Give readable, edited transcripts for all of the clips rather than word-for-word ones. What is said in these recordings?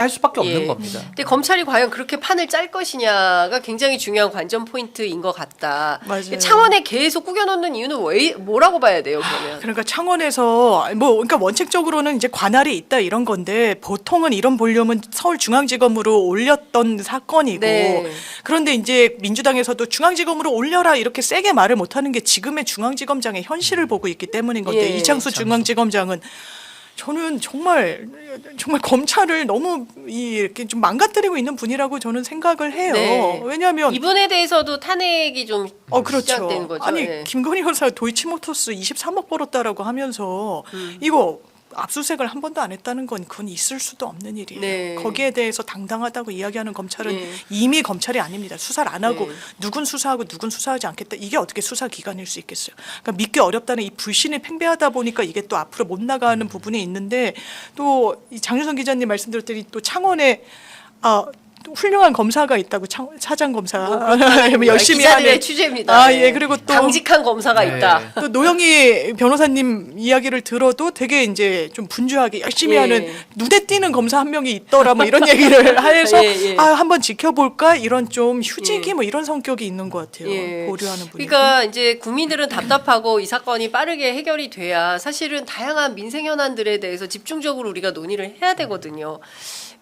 할 수밖에 예. 없는 겁니다. 근데 검찰이 과연 그렇게 판을 짤 것이냐가 굉장히 중요한 관전 포인트인 것 같다. 맞아요. 창원에 계속 꾸겨놓는 이유는 뭐라고 봐야 돼요, 그러면? 그러니까 창원에서 그러니까 원칙적으로는 이제 관할이 있다 이런 건데 보통은 이런 볼륨은 서울중앙지검으로 올렸던 사건이고 네. 그런데 이제 민주당에서도 중앙지검으로 올려라 이렇게 세게 말을 못하는 게 지금의 중앙지검장의 현실을 보고 있기 때문인 건데 예. 이창수 중앙지검장은 저는 정말 검찰을 너무 이렇게 좀 망가뜨리고 있는 분이라고 저는 생각을 해요. 네. 왜냐하면 이분에 대해서도 탄핵이 좀 그렇죠. 시작되는 거죠. 아니 네. 김건희 여사 도이치모터스 23억 벌었다라고 하면서 이거 압수수색을 한 번도 안 했다는 건 그건 있을 수도 없는 일이에요. 네. 거기에 대해서 당당하다고 이야기하는 검찰은 네. 이미 검찰이 아닙니다. 수사를 안 하고 네. 누군 수사하고 누군 수사하지 않겠다. 이게 어떻게 수사기관일 수 있겠어요. 그러니까 믿기 어렵다는 이 불신이 팽배하다 보니까 이게 또 앞으로 못 나가는 부분이 있는데 또 이 장윤선 기자님 말씀드렸더니 또 창원에 훌륭한 검사가 있다고 차장 검사 열심히 기자들의 하는 취재입니다. 예 그리고 또 강직한 검사가 네. 있다. 또 노영희 변호사님 이야기를 들어도 되게 이제 좀 분주하게 열심히 예. 하는 눈에 띄는 검사 한 명이 있더라 뭐 이런 얘기를 해서 예. 한번 지켜볼까 이런 좀 휴직이 예. 뭐 이런 성격이 있는 것 같아요. 예. 고려하는 분이. 그러니까 이제 국민들은 답답하고 이 사건이 빠르게 해결이 돼야 사실은 다양한 민생 현안들에 대해서 집중적으로 우리가 논의를 해야 되거든요.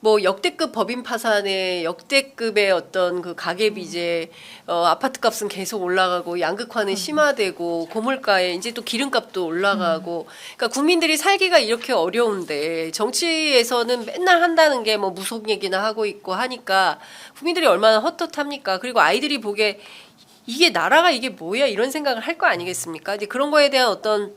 뭐 역대급 법인 파산에 역대급의 어떤 그 가계 빚에 아파트 값은 계속 올라가고 양극화는 심화되고 고물가에 이제 또 기름값도 올라가고 그러니까 국민들이 살기가 이렇게 어려운데 정치에서는 맨날 한다는 게 뭐 무속 얘기나 하고 있고 하니까 국민들이 얼마나 헛헛합니까? 그리고 아이들이 보기에 이게 나라가 이게 뭐야 이런 생각을 할 거 아니겠습니까? 이제 그런 거에 대한 어떤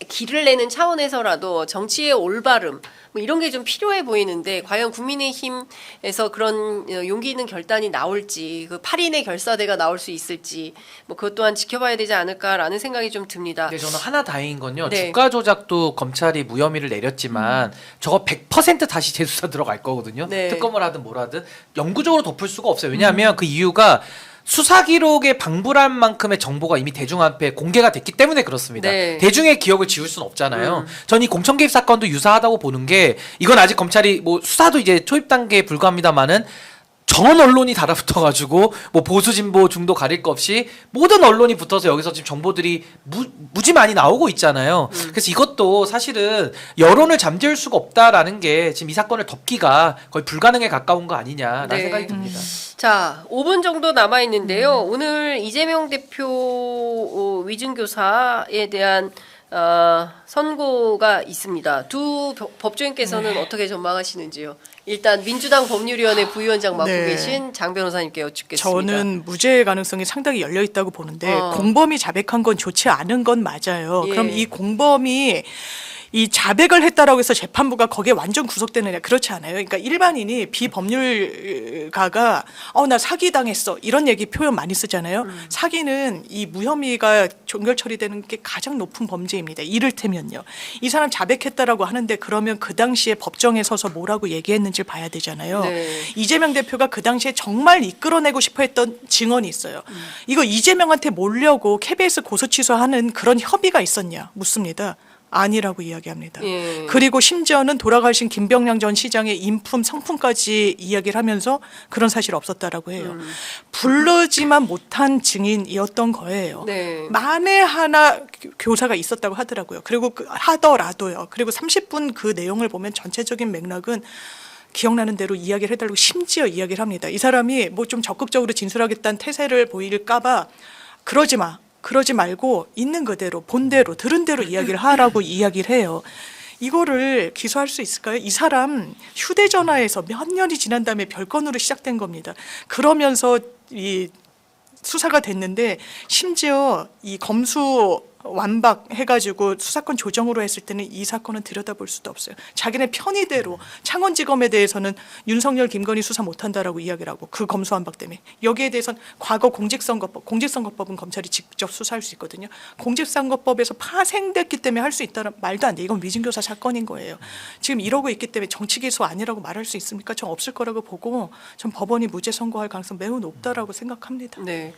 길을 내는 차원에서라도 정치의 올바름 뭐 이런 게 좀 필요해 보이는데 과연 국민의힘에서 그런 용기 있는 결단이 나올지 그 8인의 결사대가 나올 수 있을지 뭐 그것 또한 지켜봐야 되지 않을까라는 생각이 좀 듭니다. 근데 저는 하나 다행인 건요. 네. 주가 조작도 검찰이 무혐의를 내렸지만 저거 100% 다시 재수사 들어갈 거거든요. 네. 특검을 하든 뭘 하든 영구적으로 덮을 수가 없어요. 왜냐하면 그 이유가 수사 기록에 방불한 만큼의 정보가 이미 대중 앞에 공개가 됐기 때문에 그렇습니다. 네. 대중의 기억을 지울 수는 없잖아요. 전 이 공천 개입 사건도 유사하다고 보는 게 이건 아직 검찰이 뭐 수사도 이제 초입 단계에 불과합니다만은 전 언론이 달아붙어가지고 뭐 보수 진보 중도 가릴 것 없이 모든 언론이 붙어서 여기서 지금 정보들이 무지 많이 나오고 있잖아요. 그래서 이것도 사실은 여론을 잠재울 수가 없다라는 게 지금 이 사건을 덮기가 거의 불가능에 가까운 거 아니냐라는 네. 생각이 듭니다. 자, 5분 정도 남아 있는데요. 오늘 이재명 대표 위증교사에 대한 선고가 있습니다. 두 법조인께서는 어떻게 전망하시는지요? 일단 민주당 법률위원회 부위원장 맡고 네. 계신 장 변호사님께 여쭙겠습니다. 저는 무죄의 가능성이 상당히 열려 있다고 보는데 어. 공범이 자백한 건 좋지 않은 건 맞아요. 예. 그럼 이 공범이 이 자백을 했다라고 해서 재판부가 거기에 완전 구속되느냐 그렇지 않아요. 그러니까 일반인이 비법률가가 나 사기 당했어 이런 얘기 표현 많이 쓰잖아요. 사기는 이 무혐의가 종결 처리되는 게 가장 높은 범죄입니다. 이를테면요. 이 사람 자백했다라고 하는데 그러면 그 당시에 법정에 서서 뭐라고 얘기했는지 봐야 되잖아요. 네. 이재명 대표가 그 당시에 정말 이끌어내고 싶어 했던 증언이 있어요. 이거 이재명한테 몰려고 KBS 고소 취소하는 그런 협의가 있었냐 묻습니다. 아니라고 이야기합니다. 예. 그리고 심지어는 돌아가신 김병량 전 시장의 인품 성품까지 이야기를 하면서 그런 사실 없었다라고 해요. 부르지만 못한 증인이었던 거예요. 네. 만에 하나 교사가 있었다고 하더라고요. 그리고 하더라도요. 그리고 30분 그 내용을 보면 전체적인 맥락은 기억나는 대로 이야기를 해달라고 심지어 이야기를 합니다. 이 사람이 뭐 좀 적극적으로 진술하겠다는 태세를 보일까봐 그러지 말고 있는 그대로 본대로 들은 대로 이야기를 하라고 이야기를 해요. 이거를 기소할 수 있을까요? 이 사람 휴대전화에서 몇 년이 지난 다음에 별건으로 시작된 겁니다. 그러면서 이 수사가 됐는데 심지어 이 검수 완박 해가지고 수사권 조정으로 했을 때는 이 사건은 들여다볼 수도 없어요. 자기네 편의대로 창원지검에 대해서는 윤석열, 김건희 수사 못한다라고 이야기를 하고 그 검수 완박 때문에 여기에 대해서는 과거 공직선거법은 검찰이 직접 수사할 수 있거든요. 공직선거법에서 파생됐기 때문에 할 수 있다는 말도 안 돼. 이건 위증교사 사건인 거예요. 지금 이러고 있기 때문에 정치기소 아니라고 말할 수 있습니까? 전 없을 거라고 보고 전 법원이 무죄 선고할 가능성 매우 높다라고 생각합니다. 네.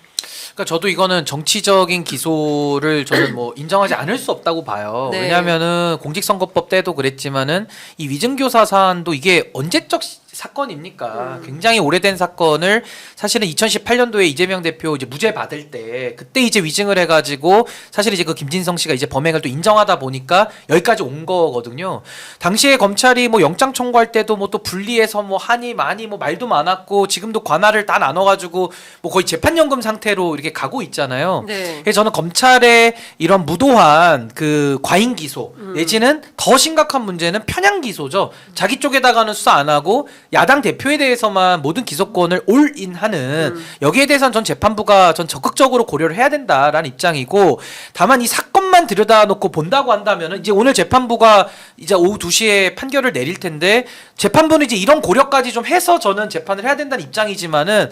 그러니까 저도 이거는 정치적인 기소를 저는 뭐 인정하지 않을 수 없다고 봐요. 네. 왜냐하면은 공직선거법 때도 그랬지만은 이 위증교사 사안도 이게 언제적 사건입니까? 굉장히 오래된 사건을 사실은 2018년도에 이재명 대표 이제 무죄 받을 때 그때 이제 위증을 해가지고 사실 이제 그 김진성 씨가 이제 범행을 또 인정하다 보니까 여기까지 온 거거든요. 당시에 검찰이 뭐 영장 청구할 때도 뭐 또 분리해서 뭐 하니 많이 뭐 말도 많았고 지금도 관할을 다 나눠가지고 뭐 거의 재판연금 상태로 이렇게 가고 있잖아요. 네. 그래서 저는 검찰의 이런 무도한 그 과잉 기소 내지는 더 심각한 문제는 편향 기소죠. 자기 쪽에다가는 수사 안 하고 야당 대표에 대해서만 모든 기소권을 올인하는 여기에 대해서는 전 재판부가 전 적극적으로 고려를 해야 된다라는 입장이고 다만 이 사건만 들여다놓고 본다고 한다면은 이제 오늘 재판부가 이제 오후 2시에 판결을 내릴 텐데 재판부는 이제 이런 고려까지 좀 해서 저는 재판을 해야 된다는 입장이지만은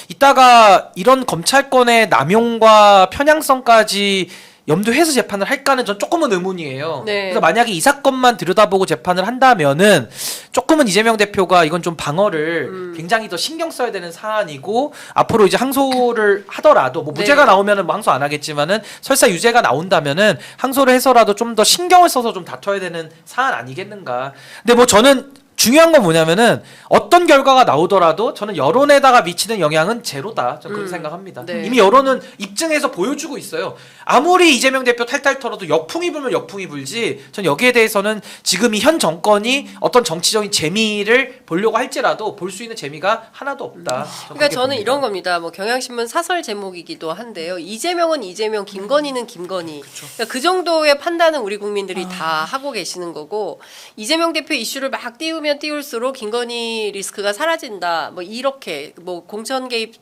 이따가 이런 검찰권의 남용과 편향성까지 염두해서 재판을 할까는 전 조금은 의문이에요. 네. 그래서 만약에 이 사건만 들여다보고 재판을 한다면은 조금은 이재명 대표가 이건 좀 방어를 굉장히 더 신경 써야 되는 사안이고 앞으로 이제 항소를 하더라도 뭐 무죄가 네. 나오면은 뭐 항소 안 하겠지만은 설사 유죄가 나온다면은 항소를 해서라도 좀 더 신경을 써서 좀 다퉈야 되는 사안 아니겠는가. 근데 뭐 저는 중요한 건 뭐냐면은 어떤 결과가 나오더라도 저는 여론에다가 미치는 영향은 제로다. 저는 그렇게 생각합니다. 네. 이미 여론은 입증해서 보여주고 있어요. 아무리 이재명 대표 탈탈 털어도 역풍이 불면 역풍이 불지 전 여기에 대해서는 지금 이 현 정권이 어떤 정치적인 재미를 보려고 할지라도 볼 수 있는 재미가 하나도 없다. 그러니까 저는 이런 겁니다. 뭐 경향신문 사설 제목이기도 한데요. 이재명은 이재명, 김건희는 김건희. 그러니까 그 정도의 판단은 우리 국민들이 다 하고 계시는 거고 이재명 대표 이슈를 막 띄우면 띄울수록 김건희 리스크가 사라진다. 뭐 이렇게 뭐 공천 개입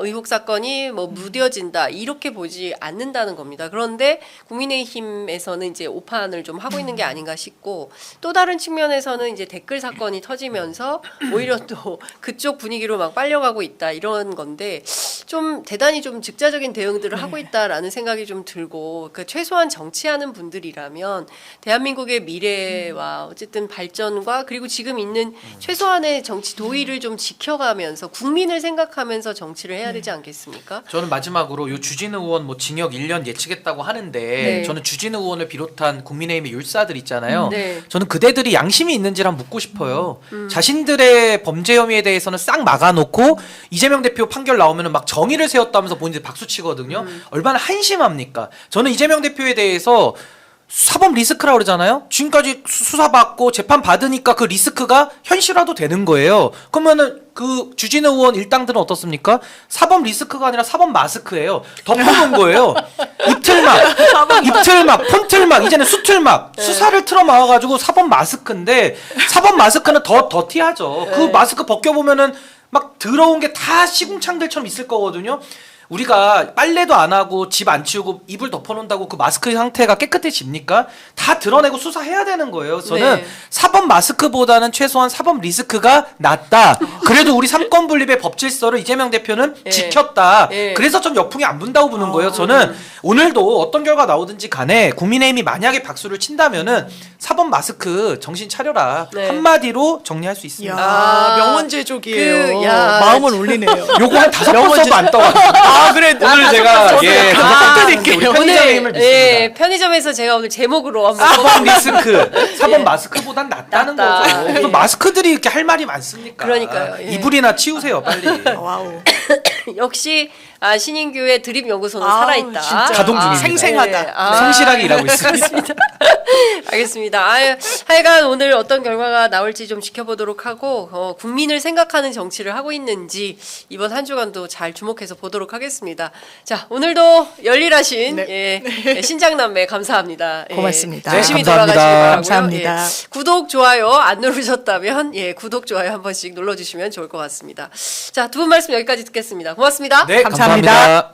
의혹 사건이 뭐 무뎌진다 이렇게 보지 않는다는 겁니다. 그런데 국민의힘에서는 이제 오판을 좀 하고 있는 게 아닌가 싶고 또 다른 측면에서는 이제 댓글 사건이 터지면서 오히려 또 그쪽 분위기로 막 빨려가고 있다 이런 건데 좀 대단히 좀 즉자적인 대응들을 하고 있다라는 생각이 좀 들고 그 최소한 정치하는 분들이라면 대한민국의 미래와 어쨌든 발전과 그리고 지금 있는 최소한의 정치 도의를 좀 지켜가면서 국민을 생각하면서 정치를 해야 되지 않겠습니까? 저는 마지막으로 요 주진우 의원 뭐 징역 1년 예측했다고 하는데 네. 저는 주진우 의원을 비롯한 국민의힘의 율사들 있잖아요. 네. 저는 그대들이 양심이 있는지를 한번 묻고 싶어요. 자신들의 범죄 혐의에 대해서는 싹 막아놓고 이재명 대표 판결 나오면은 막 정의를 세웠다면서 본인들 박수 치거든요. 얼마나 한심합니까? 저는 이재명 대표에 대해서 사법 리스크라고 그러잖아요. 지금까지 수사받고 재판 받으니까 그 리스크가 현실화도 되는 거예요. 그러면은 그 주진우 의원 일당들은 어떻습니까? 사법 리스크가 아니라 사법 마스크예요. 덮어놓은 거예요. 입틀막, 폰틀막, 이제는 수틀막, 수사를 틀어막아가지고 사법 마스크인데 사법 마스크는 더 더티하죠. 그 마스크 벗겨보면은 막 더러운 게 다 시궁창들처럼 있을 거거든요. 우리가 빨래도 안 하고 집 안 치우고 이불 덮어놓는다고 그 마스크 상태가 깨끗해집니까? 다 드러내고 수사해야 되는 거예요. 저는 네. 사법 마스크보다는 최소한 사법 리스크가 낫다. 그래도 우리 삼권 분립의 법 질서를 이재명 대표는 네. 지켰다. 네. 그래서 좀 역풍이 안 분다고 보는 거예요. 저는 오늘도 어떤 결과 나오든지 간에 국민의힘이 만약에 박수를 친다면은 사법 마스크 정신 차려라. 네. 한마디로 정리할 수 있습니다. 야, 명언제족이에요. 야, 마음은 울리네요. 요거 한 5번 써도 안 떠가지고. 아, 그래. 오늘 제가 예 드릴게요. 편의점의 힘을 믿습니다. 예, 편의점에서 제가 오늘 제목으로 한번 사법 리스크, 사법 마스크보단 낫다는 낫다. 거죠. 그래서 예. 마스크들이 이렇게 할 말이 많습니까? 그러니까요. 예. 이불이나 치우세요, 빨리. 와우. 역시 신인규의 드립 연구소는 아우, 살아있다. 진짜. 가동 중입니다. 생생하다. 네. 성실하게 일하고 있습니다. 알겠습니다. 하여간 오늘 어떤 결과가 나올지 좀 지켜보도록 하고 국민을 생각하는 정치를 하고 있는지 이번 한 주간도 잘 주목해서 보도록 하겠습니다. 자, 오늘도 열일하신 예, 신장남매 감사합니다. 예, 고맙습니다. 열심히 네, 감사합니다. 돌아가시기 바라고요. 감사합니다. 예, 구독, 좋아요 안 누르셨다면 구독, 좋아요 한 번씩 눌러주시면 좋을 것 같습니다. 자, 두 분 말씀 여기까지 듣겠습니다. 고맙습니다. 네, 감사합니다. 감사합니다.